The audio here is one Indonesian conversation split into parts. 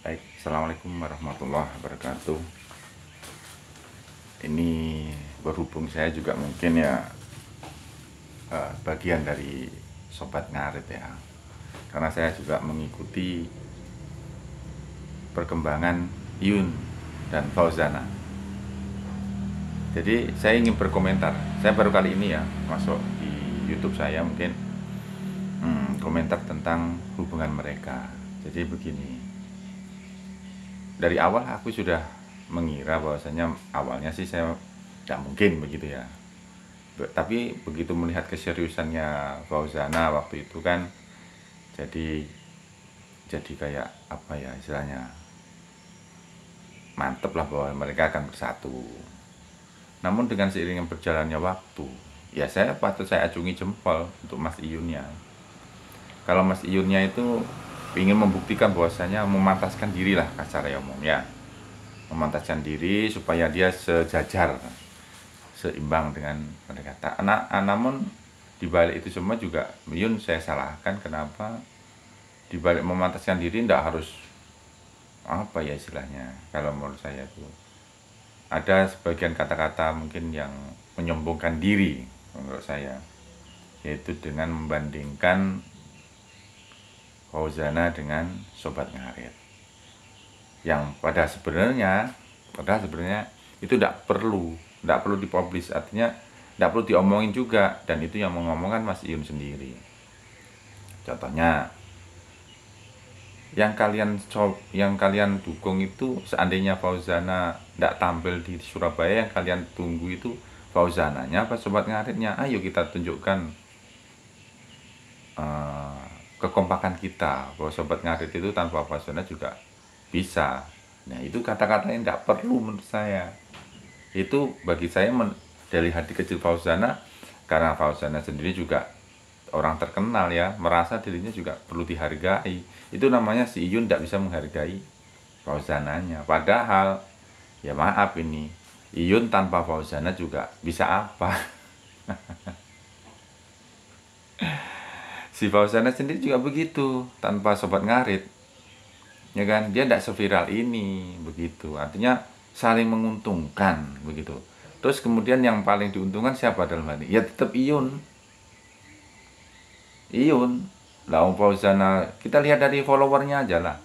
Baik, Assalamualaikum warahmatullahi wabarakatuh. Ini berhubung saya juga mungkin ya bagian dari Sobat Ngarit ya. Karena saya juga mengikuti perkembangan Yun dan Fauzana. Jadi saya ingin berkomentar. Saya baru kali ini ya masuk di YouTube saya mungkin komentar tentang hubungan mereka. Jadi begini. Dari awal aku sudah mengira bahwasanya awalnya sih saya tidak mungkin begitu ya. Tapi begitu melihat keseriusannya Fauzana waktu itu kan, jadi kayak apa ya istilahnya, mantep lah bahwa mereka akan bersatu. Namun dengan seiring berjalannya waktu, ya saya acungi jempol untuk Mas Iyunnya. Kalau Mas Iyunnya itu ingin membuktikan bahwasanya memantaskan diri lah kasar ya umumnya, memantaskan diri supaya dia sejajar, seimbang dengan mereka. Namun dibalik itu semua juga Yun saya salahkan, kenapa dibalik memantaskan diri tidak harus apa ya istilahnya. Kalau menurut saya itu ada sebagian kata-kata mungkin yang menyombongkan diri menurut saya, yaitu dengan membandingkan Fauzana dengan Sobat Ngarit, yang padahal sebenarnya itu tidak perlu dipublish, artinya tidak perlu diomongin juga, dan itu yang mengomongkan Mas Iyun sendiri. Contohnya yang kalian dukung itu, seandainya Fauzana tidak tampil di Surabaya, yang kalian tunggu itu Fauzananya apa Sobat Ngaritnya? Ayo kita tunjukkan kekompakan kita, bahwa Sobat Ngarit itu tanpa Fauzana juga bisa. Nah itu kata-kata yang tidak perlu menurut saya. Itu bagi saya dari hati kecil Fauzana, karena Fauzana sendiri juga orang terkenal ya, merasa dirinya juga perlu dihargai. Itu namanya si Iyun tidak bisa menghargai Fauzananya. Padahal ya maaf, ini Iyun tanpa Fauzana juga bisa apa? Si Fauzana sendiri juga begitu, tanpa Sobat Ngarit, ya kan, dia tidak seviral ini begitu. Artinya saling menguntungkan begitu. Terus kemudian yang paling diuntungkan siapa dalam hal ini? Ya tetap Iyun lah. Fauzana, kita lihat dari followernya aja lah.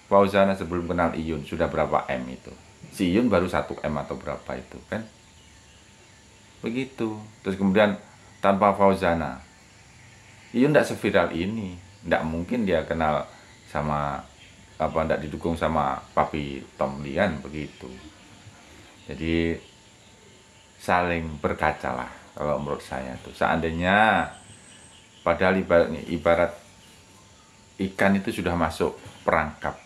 Fauzana sebelum kenal Iyun sudah berapa M itu, si Iyun baru 1 M atau berapa itu kan, begitu. Terus kemudian tanpa Fauzana, Iyun tidak seviral ini, tidak mungkin dia kenal sama tidak didukung sama Papi Tom Lian begitu. Jadi saling berkaca lah kalau menurut saya tuh. Seandainya padahal ibarat ikan itu sudah masuk perangkap.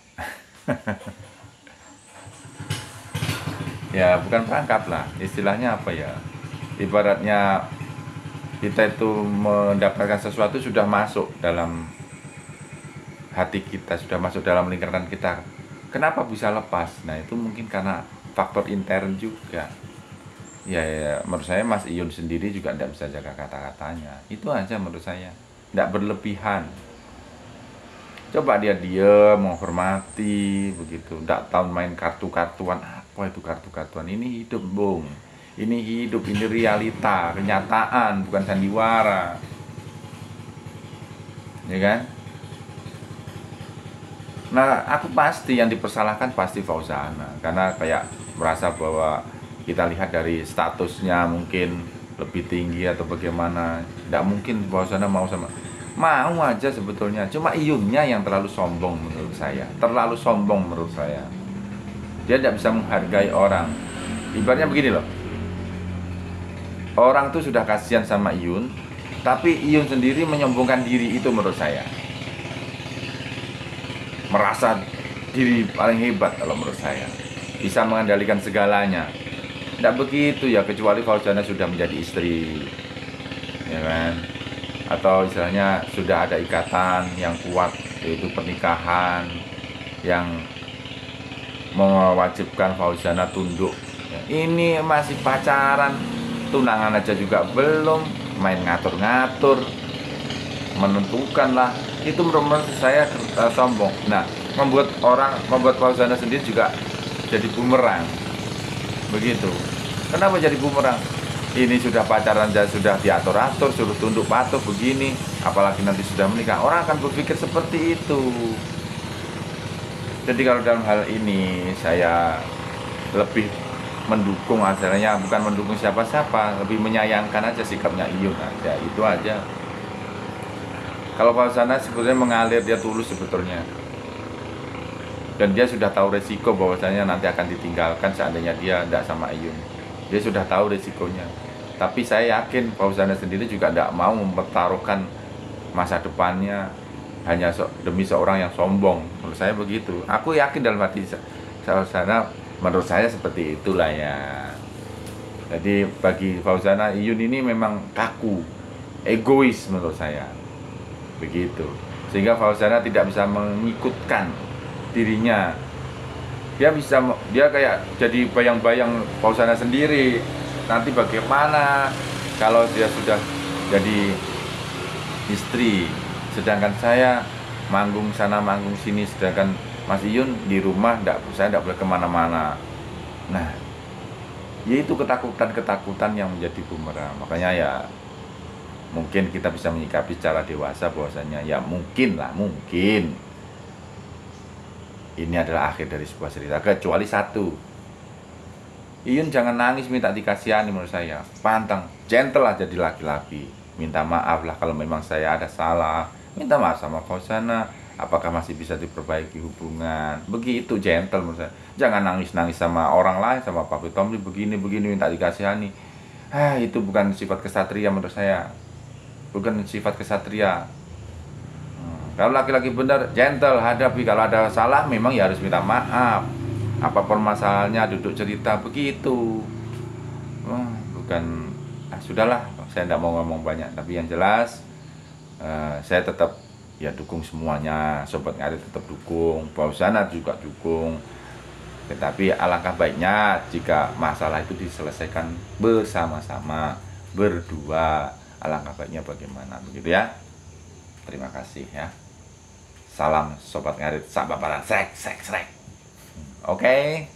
Ya bukan perangkap lah, istilahnya apa ya, ibaratnya kita itu mendapatkan sesuatu sudah masuk dalam hati kita, sudah masuk dalam lingkaran kita. Kenapa bisa lepas? Nah itu mungkin karena faktor intern juga. Ya, menurut saya Mas Iyun sendiri juga tidak bisa jaga kata-katanya. Itu aja menurut saya, tidak berlebihan. Coba dia menghormati begitu, tidak tahu main kartu-kartuan. Apa itu kartu-kartuan? Ini hidup, Bung. Ini hidup, ini realita, kenyataan, bukan sandiwara. Ya kan? Nah, aku pasti yang dipersalahkan pasti Fauzana, karena kayak merasa bahwa kita lihat dari statusnya mungkin lebih tinggi atau bagaimana. Tidak mungkin Fauzana mau aja sebetulnya, cuma Iyunnya yang terlalu sombong menurut saya, dia tidak bisa menghargai orang. Ibaratnya begini loh, orang tuh sudah kasihan sama Iyun, tapi Iyun sendiri menyombongkan diri, itu menurut saya merasa diri paling hebat. Kalau menurut saya bisa mengendalikan segalanya. Tidak begitu ya, kecuali Fauzana sudah menjadi istri, ya kan, atau istilahnya sudah ada ikatan yang kuat, yaitu pernikahan yang mewajibkan Fauzana tunduk. Ini masih pacaran, tunangan aja juga belum, main ngatur-ngatur, menentukan lah, itu menurut saya sombong. Nah, membuat Fauzana sendiri juga jadi bumerang. Begitu. Kenapa jadi bumerang? Ini sudah pacaran dan sudah diatur-atur, suruh tunduk patuh begini, apalagi nanti sudah menikah, orang akan berpikir seperti itu. Jadi kalau dalam hal ini saya lebih mendukung, asalnya bukan mendukung siapa-siapa, lebih menyayangkan aja sikapnya Iyun aja, itu aja. Kalau Fauzana sebetulnya mengalir, dia tulus sebetulnya, dan dia sudah tahu resiko bahwasanya nanti akan ditinggalkan seandainya dia tidak sama Iyun. Dia sudah tahu resikonya. Tapi saya yakin Fauzana sendiri juga tidak mau mempertaruhkan masa depannya hanya demi seorang yang sombong. Menurut saya begitu. Aku yakin dalam hati Fauzana, menurut saya seperti itulah ya. Jadi bagi Fauzana, Iyun ini memang kaku, egois menurut saya. Begitu. Sehingga Fauzana tidak bisa mengikutkan dirinya. Dia kayak jadi bayang-bayang Fauzana sendiri. Nanti bagaimana kalau dia sudah jadi istri, sedangkan saya manggung sana manggung sini, sedangkan Mas Iyun di rumah saya tidak boleh kemana-mana. Nah, yaitu ketakutan yang menjadi bumerang. Makanya ya mungkin kita bisa menyikapi secara dewasa bahwasanya ya mungkin ini adalah akhir dari sebuah cerita, kecuali satu. Iyun jangan nangis minta dikasihani, menurut saya pantang, gentle lah, jadi laki-laki, minta maaf lah kalau memang saya ada salah, minta maaf sama Fauzana, apakah masih bisa diperbaiki hubungan, begitu, gentle menurut saya. Jangan nangis-nangis sama orang lain, sama Papi Tommy begini minta dikasihani. Itu bukan sifat kesatria menurut saya, bukan sifat kesatria. Kalau laki-laki benar, gentle, hadapi. Kalau ada salah memang ya harus minta maaf. Apa permasalahannya, duduk cerita, begitu. Bukan, sudahlah, saya tidak mau ngomong banyak. Tapi yang jelas, saya tetap ya dukung semuanya. Sobat Ngarit tetap dukung, Fauzana juga dukung. Tetapi alangkah baiknya jika masalah itu diselesaikan bersama-sama, berdua. Alangkah baiknya bagaimana, begitu ya. Terima kasih ya. Salam Sobat Ngarit, sahabat para srek. Oke.